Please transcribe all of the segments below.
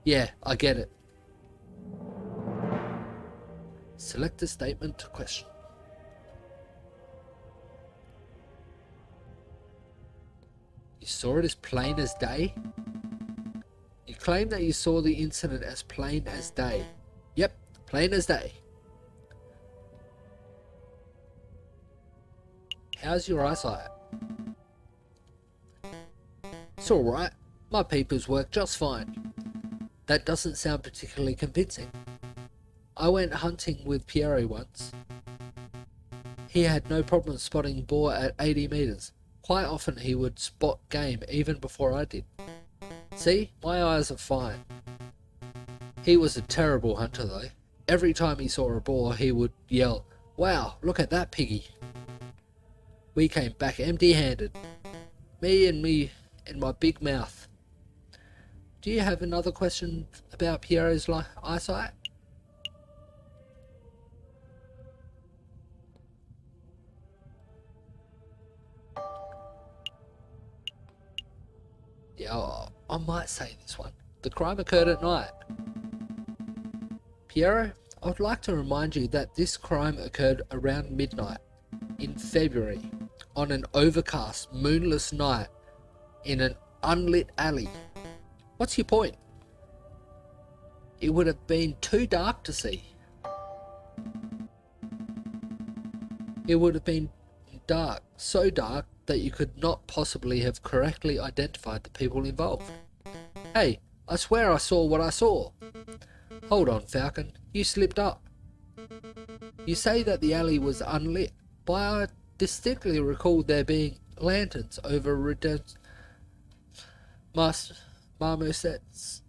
Yeah, I get it. Select a statement to question. You saw it as plain as day? You claim that you saw the incident as plain as day. Yep, plain as day. How's your eyesight? It's alright. My peepers work just fine. That doesn't sound particularly convincing. I went hunting with Piero once. He had no problem spotting boar at 80 meters. Quite often he would spot game even before I did. See, my eyes are fine. He was a terrible hunter though. Every time he saw a boar he would yell, "Wow, look at that piggy." We came back empty-handed. Me and my big mouth. Do you have another question about Piero's eyesight? Yeah, I might say this one. The crime occurred at night. Piero, I would like to remind you that this crime occurred around midnight in February on an overcast, moonless night in an unlit alley. What's your point? It would have been too dark to see. It would have been dark, so dark that you could not possibly have correctly identified the people involved. Hey, I swear I saw what I saw. Hold on, Falcon, you slipped up. You say that the alley was unlit, but I distinctly recall there being lanterns over marmosets.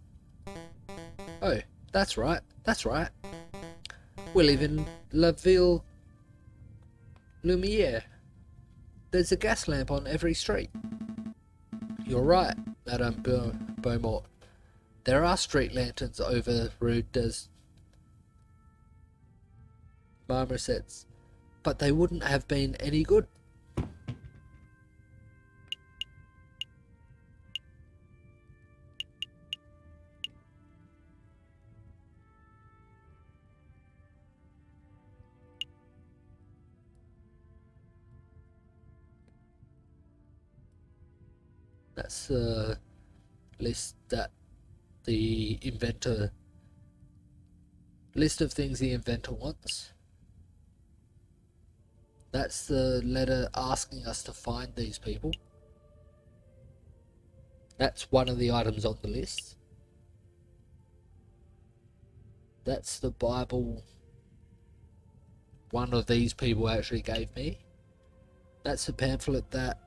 Oh, that's right. We live in La Ville Lumiere. There's a gas lamp on every street. You're right, Madame Beaumont. There are street lanterns over Rue des Marmosets, but they wouldn't have been any good. That's the list that the inventor, list of things the inventor wants. That's the letter asking us to find these people. That's one of the items on the list. That's the Bible one of these people actually gave me. That's the pamphlet that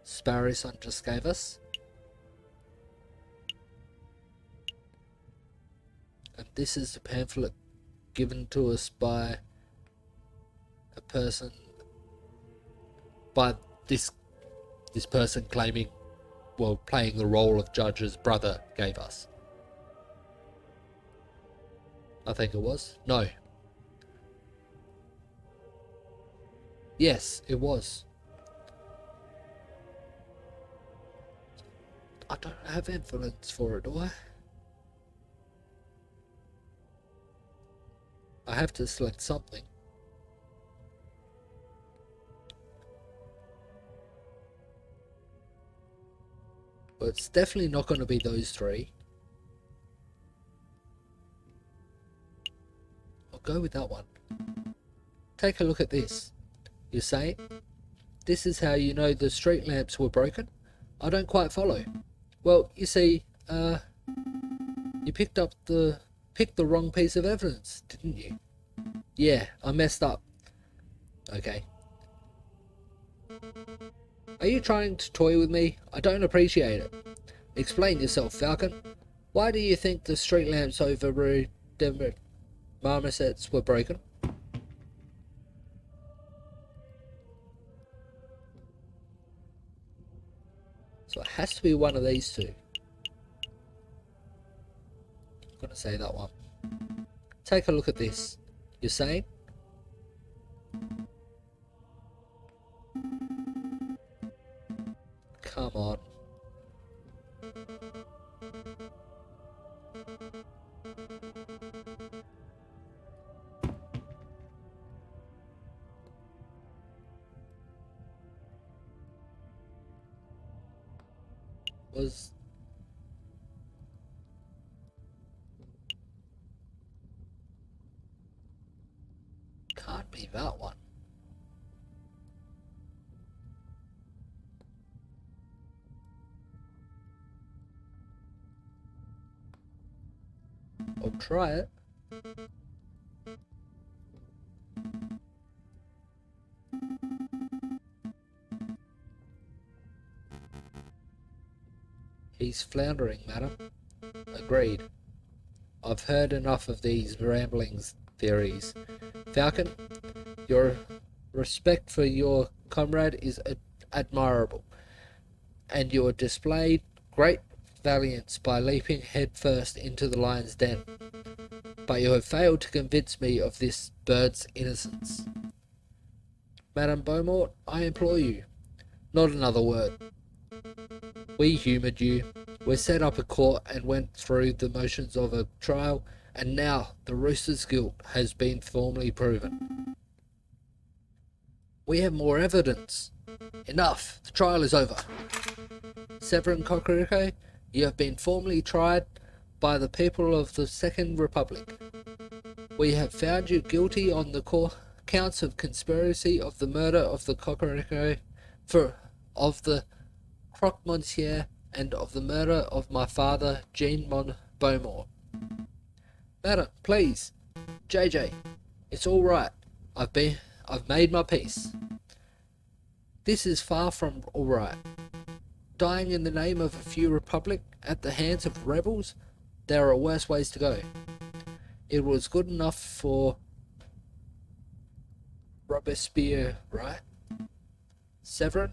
Sparrow's son just gave us. And this is the pamphlet given to us by a person, by this person claiming, well, playing the role of judge's brother gave us. I think it was. No. Yes, it was. I don't have evidence for it, do I? I have to select something. But it's definitely not going to be those three. I'll go with that one. Take a look at this. You say, this is how you know the street lamps were broken? I don't quite follow. Well, you see, you picked the wrong piece of evidence, didn't you? Yeah, I messed up. Okay. Are you trying to toy with me? I don't appreciate it. Explain yourself, Falcon. Why do you think the street lamps over Rue des Marmosets were broken? So it has to be one of these two. I'm going to say that one. Take a look at this. You're saying? Come on. Was... Can't be that one. I'll try it. He's floundering, madam. Agreed. I've heard enough of these ramblings theories. Falcon, your respect for your comrade is admirable, and you displayed great valiance by leaping headfirst into the lion's den. But you have failed to convince me of this bird's innocence. Madame Beaumont, I implore you, not another word. We humoured you. We set up a court and went through the motions of a trial, and now the rooster's guilt has been formally proven. We have more evidence. Enough. The trial is over. Severin Cocorico, you have been formally tried by the people of the Second Republic. We have found you guilty on the counts of conspiracy of the murder of the Cocorico, of the Croque Monsieur, and of the murder of my father, Jean Beaumont. Madam, please. JJ, it's all right. I've made my peace. This is far from all right. Dying in the name of a few republic at the hands of rebels, there are worse ways to go. It was good enough for Robespierre, right? Severin?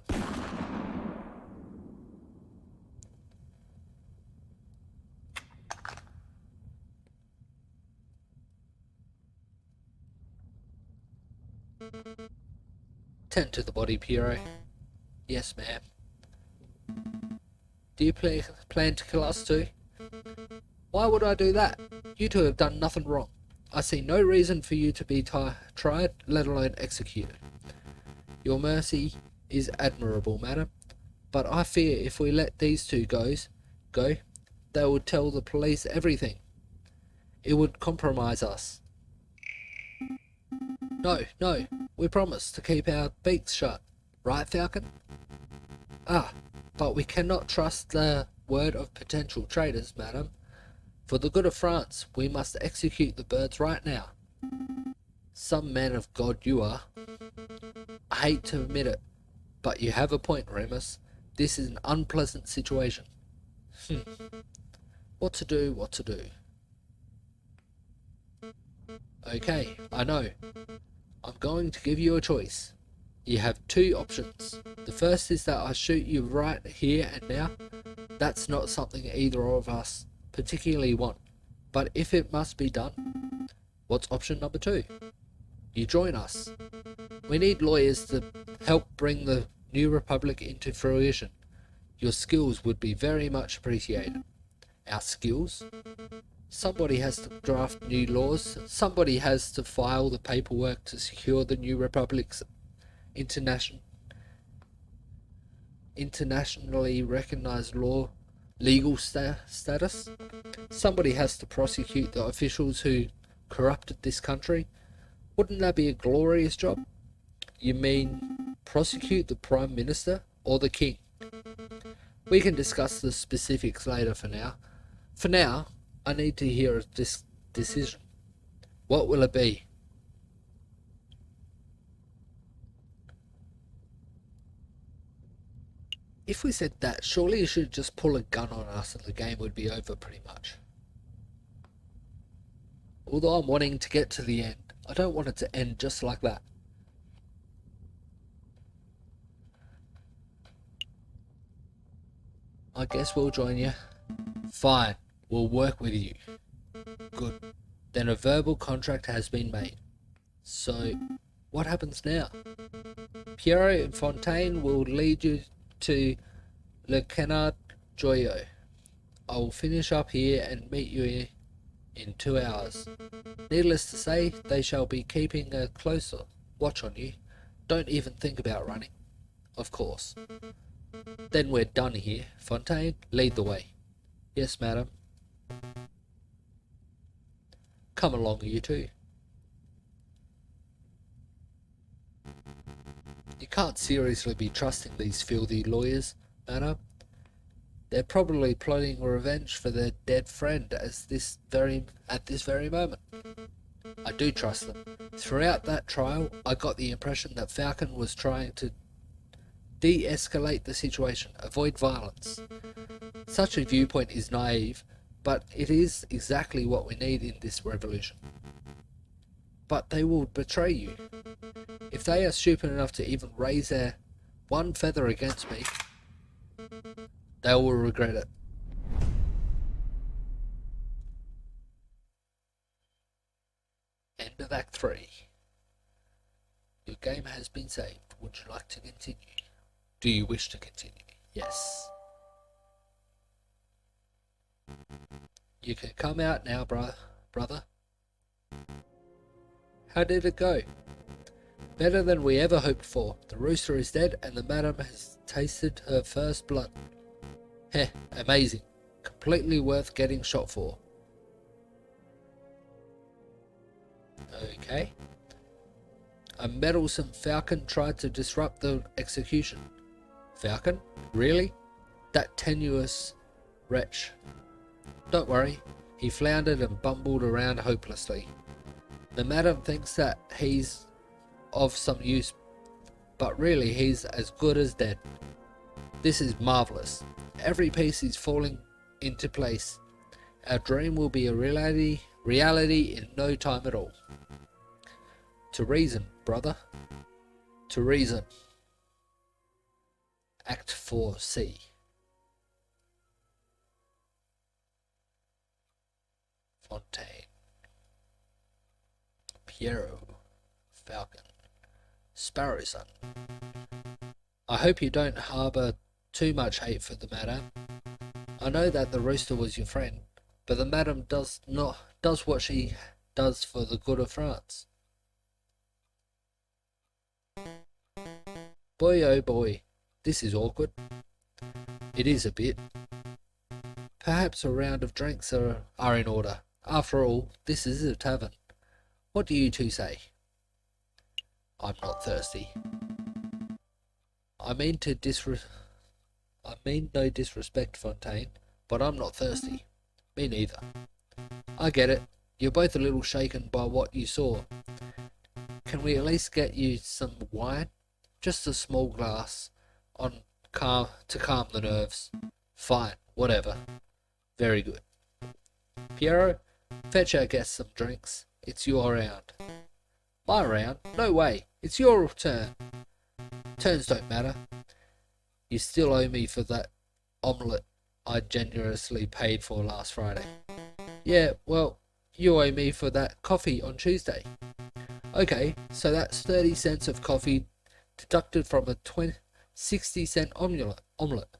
Tend to the body, Pierrot. Yes, ma'am. Do you plan to kill us too? Why would I do that? You two have done nothing wrong. I see no reason for you to be tried, let alone executed. Your mercy is admirable, madam, but I fear if we let these two go, they would tell the police everything. It would compromise us. No, we promised to keep our beaks shut, right, Falcon? Ah, but we cannot trust the word of potential traitors, madam. For the good of France, we must execute the birds right now. Some man of God you are. I hate to admit it, but you have a point, Remus. This is an unpleasant situation. What to do? Okay, I know. I'm going to give you a choice. You have two options. The first is that I shoot you right here and now. That's not something either of us particularly want. But if it must be done, what's option number two? You join us. We need lawyers to help bring the new republic into fruition. Your skills would be very much appreciated. Our skills? Somebody has to draft new laws. Somebody has to file the paperwork to secure the new republic's internationally recognized legal status. Somebody has to prosecute the officials who corrupted this country. Wouldn't that be a glorious job? You mean prosecute the Prime Minister or the King? We can discuss the specifics later for now. For now, I need to hear this decision. What will it be? If we said that, surely you should just pull a gun on us and the game would be over pretty much. Although I'm wanting to get to the end, I don't want it to end just like that. I guess we'll join you. Fine, we'll work with you. Good. Then a verbal contract has been made. So, what happens now? Pierrot and Fontaine will lead you to Le Canard Joyeux. I will finish up here and meet you in 2 hours. Needless to say, they shall be keeping a closer watch on you. Don't even think about running. Of course. Then we're done here. Fontaine, lead the way. Yes, madam. Come along, you two. You can't seriously be trusting these filthy lawyers, madam. They're probably plotting revenge for their dead friend at this very moment. I do trust them. Throughout that trial, I got the impression that Falcon was trying to de-escalate the situation, avoid violence. Such a viewpoint is naive, but it is exactly what we need in this revolution. But they will betray you. If they are stupid enough to even raise their one feather against me, they will regret it. End of Act 3. Your game has been saved. Would you like to continue? Do you wish to continue? Yes. You can come out now, brother. How did it go? Better than we ever hoped for. The rooster is dead and the madam has tasted her first blood. Heh, amazing. Completely worth getting shot for. Okay. A meddlesome Falcon tried to disrupt the execution. Falcon? Really? That tenuous wretch. Don't worry. He floundered and bumbled around hopelessly. The madam thinks that he's of some use, but really he's as good as dead. This is marvellous. Every piece is falling into place. Our dream will be a reality in no time at all. To reason, brother. To reason. Act 4C. Fontaine. Piero. Falcon. Sparrowson. I hope you don't harbour too much hate for the madam. I know that the rooster was your friend, but the madam does what she does for the good of France. Boy oh boy, this is awkward. It is a bit. Perhaps a round of drinks are in order. After all, this is a tavern. What do you two say? I'm not thirsty. I mean no disrespect, Fontaine, but I'm not thirsty. Me neither. I get it. You're both a little shaken by what you saw. Can we at least get you some wine? Just a small glass to calm the nerves. Fine, whatever. Very good. Piero, fetch our guests some drinks. It's your round. My round? No way. It's your turn. Turns don't matter. You still owe me for that omelette I generously paid for last Friday. Yeah, well, you owe me for that coffee on Tuesday. Okay, so that's 30 cents of coffee deducted from a 60-cent omelette,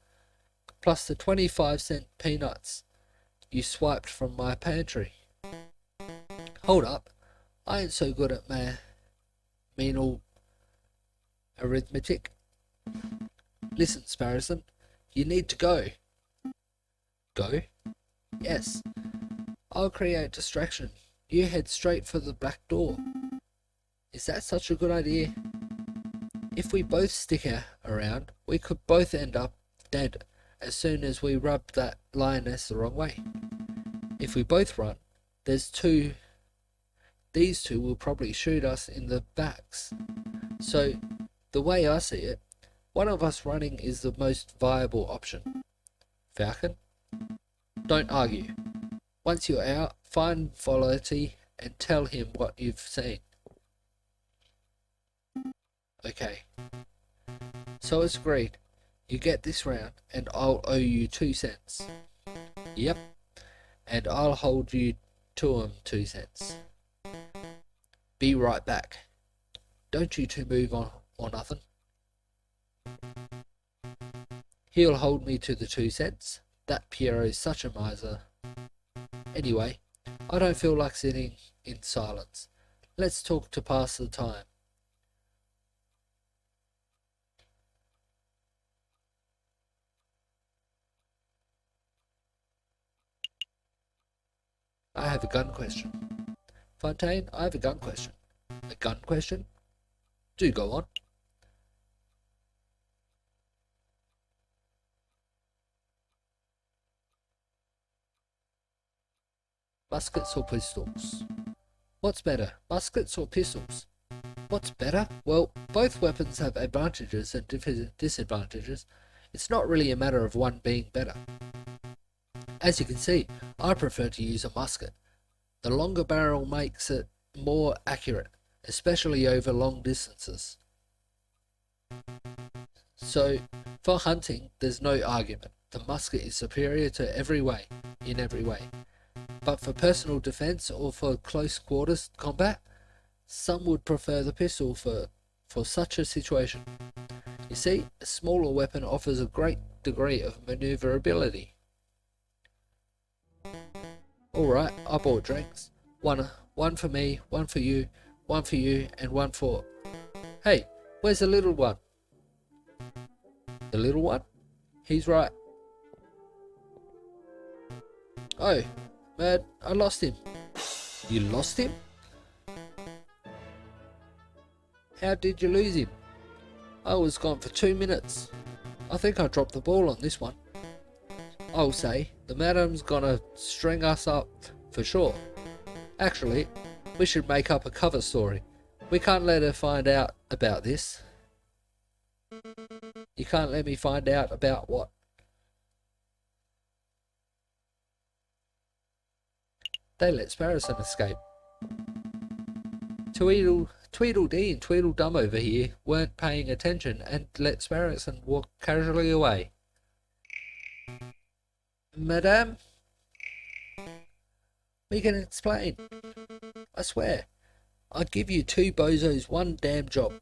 plus the 25-cent peanuts you swiped from my pantry. Hold up, I ain't so good at mental arithmetic. Listen, Sparrowson, you need to go. Go? Yes. I'll create distraction. You head straight for the back door. Is that such a good idea? If we both stick around, we could both end up dead as soon as we rub that lioness the wrong way. If we both run, these two will probably shoot us in the backs. So, the way I see it, one of us running is the most viable option. Falcon? Don't argue. Once you're out, find Volatile and tell him what you've seen. Okay. So it's agreed. You get this round, and I'll owe you 2 cents. Yep. And I'll hold you to 'em 2 cents. Be right back. Don't you two move on or nothing. He'll hold me to the 2 cents. That Piero's such a miser. Anyway, I don't feel like sitting in silence. Let's talk to pass the time. I have a gun question. Fontaine, I have a gun question. A gun question? Do go on. Muskets or pistols? What's better, muskets or pistols? What's better? Well, both weapons have advantages and disadvantages. It's not really a matter of one being better. As you can see, I prefer to use a musket. The longer barrel makes it more accurate, especially over long distances. So, for hunting, there's no argument. The musket is superior to in every way. But for personal defense or for close quarters combat, some would prefer the pistol for such a situation. You see, a smaller weapon offers a great degree of maneuverability. Alright, I bought drinks. One for me, one for you, and one for... Hey, where's the little one? The little one? He's right. Oh, man, I lost him. You lost him? How did you lose him? I was gone for 2 minutes. I think I dropped the ball on this one. I'll say, the madam's gonna string us up for sure. Actually, we should make up a cover story. We can't let her find out about this. You can't let me find out about what? They let Sparrowson escape. Tweedledee and Tweedledum over here weren't paying attention and let Sparrowson walk casually away. Madame? We can explain. I swear. I'd give you two bozos one damn job.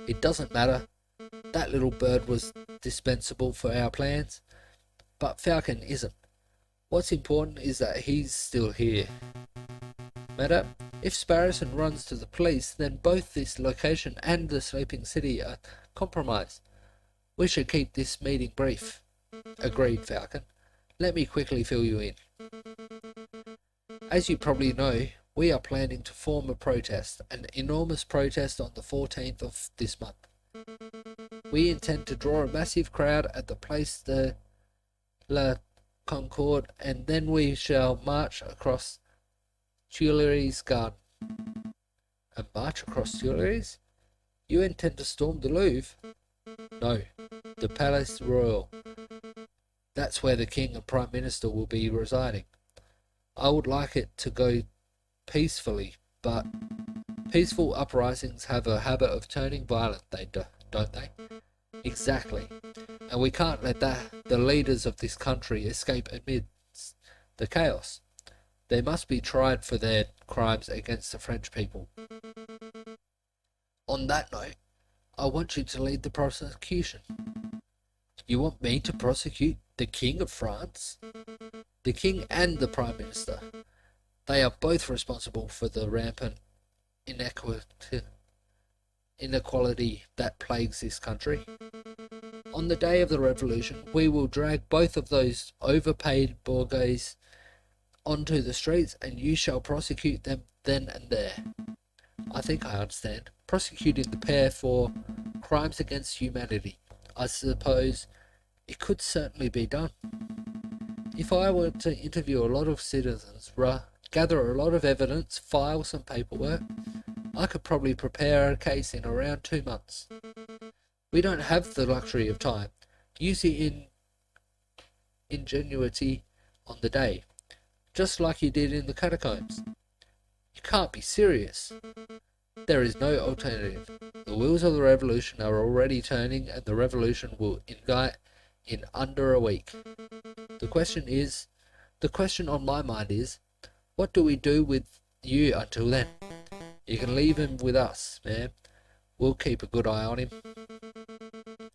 It doesn't matter. That little bird was dispensable for our plans, but Falcon isn't. What's important is that he's still here. Madam, if Sparrowson runs to the police, then both this location and the sleeping city are compromised. We should keep this meeting brief. Agreed, Falcon. Let me quickly fill you in. As you probably know, we are planning to form a protest, an enormous protest on the 14th of this month. We intend to draw a massive crowd at the Place de la Concorde, and then we shall march across Tuileries Garden. A march across Tuileries? You intend to storm the Louvre? No, the Palais Royal. That's where the King and Prime Minister will be residing. I would like it to go peacefully, but peaceful uprisings have a habit of turning violent, don't they? Exactly. And we can't let the leaders of this country escape amidst the chaos. They must be tried for their crimes against the French people. On that note, I want you to lead the prosecution. You want me to prosecute the King of France? The King and the Prime Minister. They are both responsible for the rampant inequality that plagues this country. On the day of the revolution, we will drag both of those overpaid bourgeois onto the streets, and you shall prosecute them then and there. I think I understand. Prosecuting the pair for crimes against humanity. I suppose it could certainly be done. If I were to interview a lot of citizens, gather a lot of evidence, file some paperwork, I could probably prepare a case in around 2 months. We don't have the luxury of time. Use your ingenuity on the day, just like you did in the catacombs. You can't be serious. There is no alternative. The wheels of the revolution are already turning, and the revolution will ignite in under a week. The question on my mind is, what do we do with you until then? You can leave him with us, ma'am. We'll keep a good eye on him.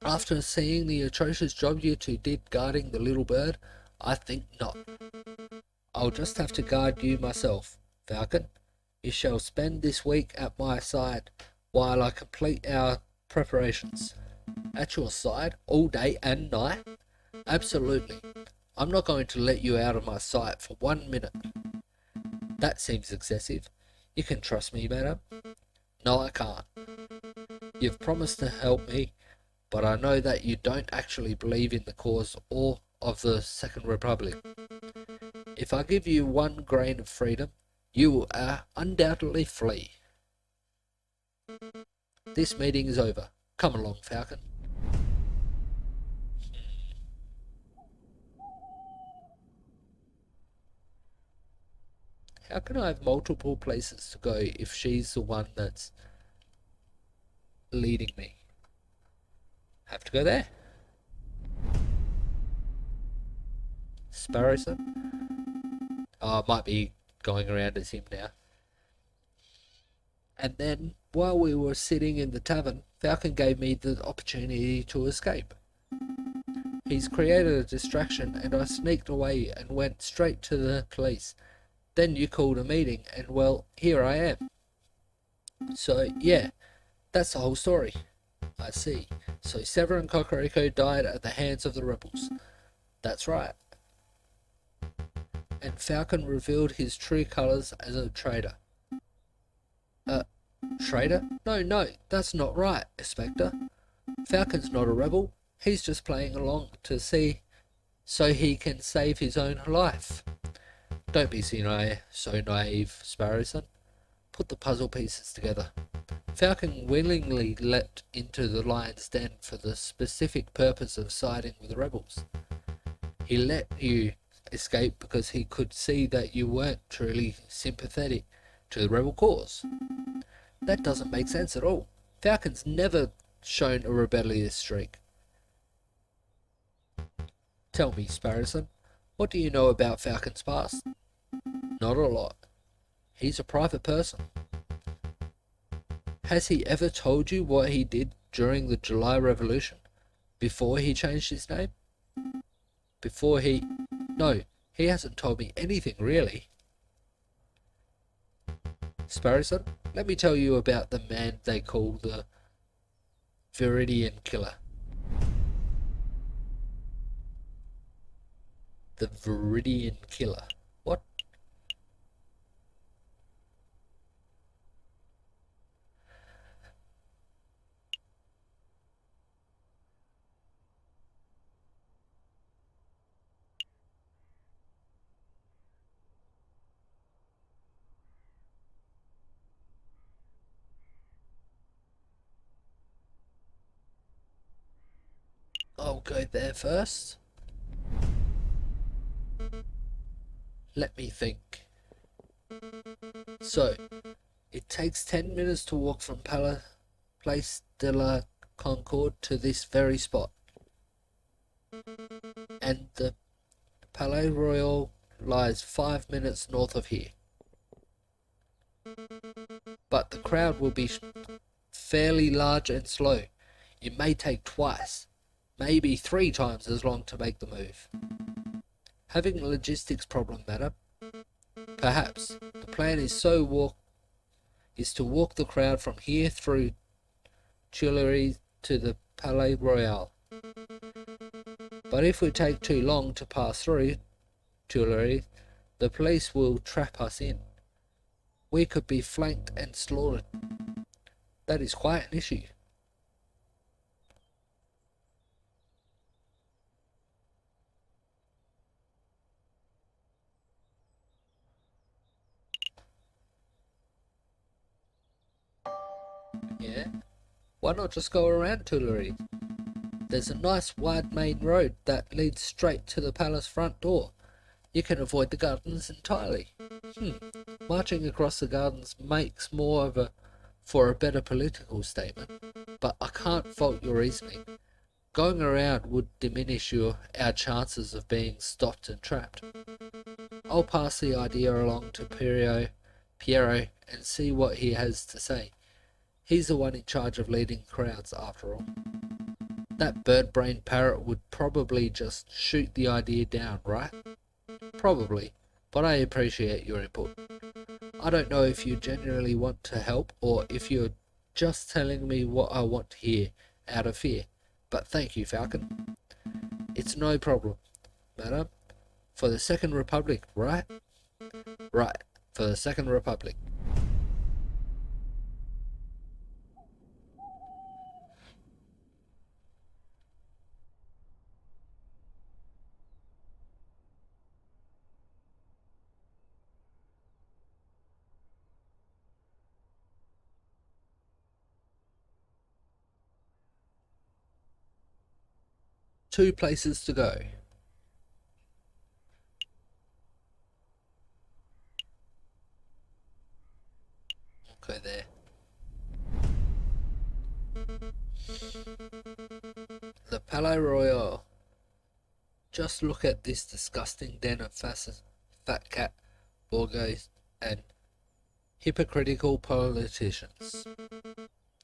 After seeing the atrocious job you two did guarding the little bird, I think not. I'll just have to guard you myself, Falcon. You shall spend this week at my side while I complete our preparations. At your side all day and night? Absolutely. I'm not going to let you out of my sight for 1 minute. That seems excessive. You can trust me, madam. No, I can't. You've promised to help me, but I know that you don't actually believe in the cause or of the Second Republic. If I give you 1 grain of freedom, you will undoubtedly flee. This meeting is over. Come along, Falcon. How can I have multiple places to go if she's the one that's leading me? Have to go there. Sparrowson? Oh, I might be going around as him now. And then, while we were sitting in the tavern, Falcon gave me the opportunity to escape. He's created a distraction and I sneaked away and went straight to the police. Then you called a meeting and, well, here I am. So, yeah, that's the whole story. I see. So Severin Cocorico died at the hands of the rebels. That's right. And Falcon revealed his true colours as a traitor. Traitor? No, that's not right, Inspector. Falcon's not a rebel. He's just playing along to see so he can save his own life. Don't be so naive, Sparrowson. Put the puzzle pieces together. Falcon willingly leapt into the lion's den for the specific purpose of siding with the rebels. He let you escape because he could see that you weren't truly sympathetic to the rebel cause. That doesn't make sense at all. Falcon's never shown a rebellious streak. Tell me, Sparrowson, what do you know about Falcon's past? Not a lot. He's a private person. Has he ever told you what he did during the July Revolution? Before he changed his name? No, he hasn't told me anything really. Sparrowson, let me tell you about the man they call the Viridian Killer. The Viridian Killer. What? I'll go there first. Let me think. So, it takes 10 minutes to walk from Place de la Concorde to this very spot. And the Palais Royal lies 5 minutes north of here. But the crowd will be fairly large and slow. It may take twice, maybe 3 times as long to make the move. Having a logistics problem, madam? Perhaps. The plan is to walk the crowd from here through Tuileries to the Palais Royal. But if we take too long to pass through Tuileries, the police will trap us in. We could be flanked and slaughtered. That is quite an issue. Yeah? Why not just go around Tuileries? There's a nice wide main road that leads straight to the palace front door. You can avoid the gardens entirely. Marching across the gardens makes more of for a better political statement, but I can't fault your reasoning. Going around would diminish our chances of being stopped and trapped. I'll pass the idea along to Piero and see what he has to say. He's the one in charge of leading crowds, after all. That bird-brained parrot would probably just shoot the idea down, right? Probably, but I appreciate your input. I don't know if you genuinely want to help or if you're just telling me what I want to hear out of fear, but thank you, Falcon. It's no problem, madam. For the Second Republic, right? Right, for the Second Republic. Two places to go. Okay, there. The Palais Royal. Just look at this disgusting den of fat cat, bourgeois, and hypocritical politicians.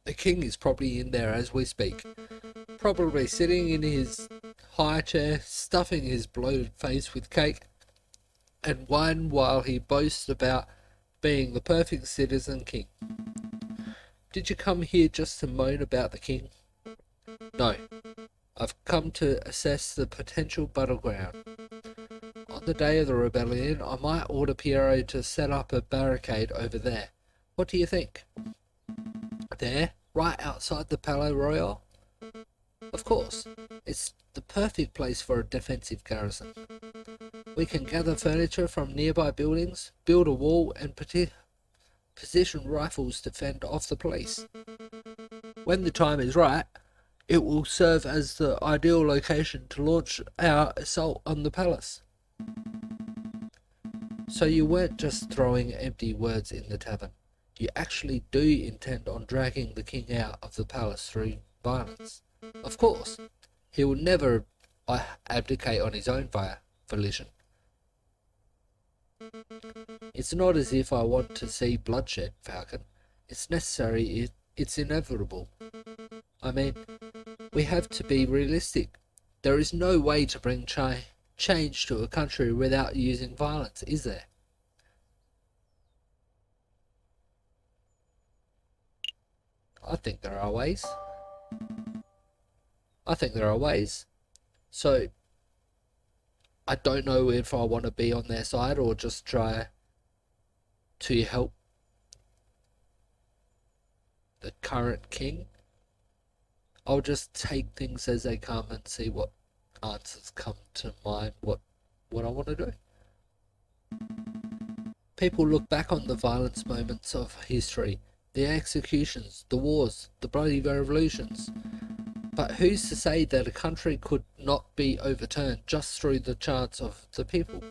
The king is probably in there as we speak, probably sitting in his high chair, stuffing his bloated face with cake and wine while he boasts about being the perfect citizen king. Did you come here just to moan about the king? No. I've come to assess the potential battleground. On the day of the rebellion, I might order Piero to set up a barricade over there. What do you think? There, right outside the Palais Royal? Of course, it's the perfect place for a defensive garrison. We can gather furniture from nearby buildings, build a wall, and position rifles to fend off the police. When the time is right, it will serve as the ideal location to launch our assault on the palace. So you weren't just throwing empty words in the tavern. You actually do intend on dragging the king out of the palace through violence. Of course, he will never abdicate on his own volition. It's not as if I want to see bloodshed, Falcon. It's necessary, it's inevitable. I mean, we have to be realistic. There is no way to bring change to a country without using violence, is there? I think there are ways. So, I don't know if I want to be on their side or just try to help the current king. I'll just take things as they come and see what answers come to mind, what I want to do. People look back on the violence moments of history, the executions, the wars, the bloody revolutions. But who's to say that a country could not be overturned just through the chants of the people?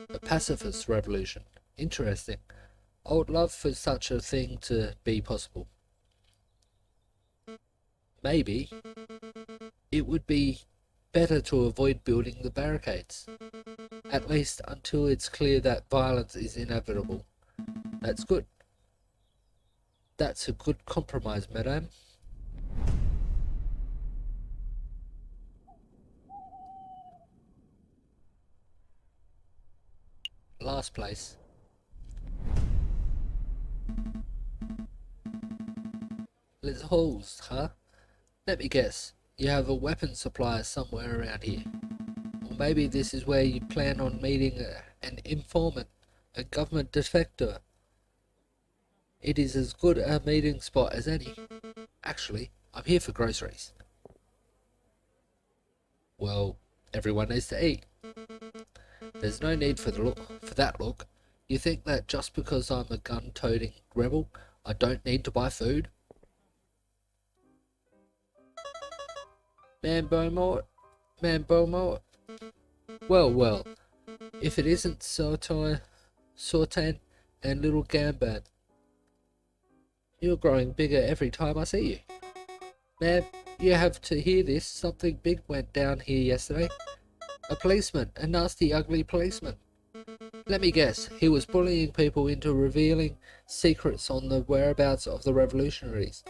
A pacifist revolution. Interesting. I would love for such a thing to be possible. Maybe it would be better to avoid building the barricades, at least until it's clear that violence is inevitable. That's good. That's a good compromise, madame. Last place. Les Halls, huh? Let me guess, you have a weapon supplier somewhere around here. Or maybe this is where you plan on meeting an informant, a government defector. It is as good a meeting spot as any. Actually, I'm here for groceries. Well, everyone needs to eat. There's no need for that look. You think that just because I'm a gun-toting rebel, I don't need to buy food? Man Beaumont? Well, if it isn't Sultan and little Gambad. You're growing bigger every time I see you. Ma'am, you have to hear this. Something big went down here yesterday. A policeman, a nasty, ugly policeman. Let me guess, he was bullying people into revealing secrets on the whereabouts of the revolutionaries.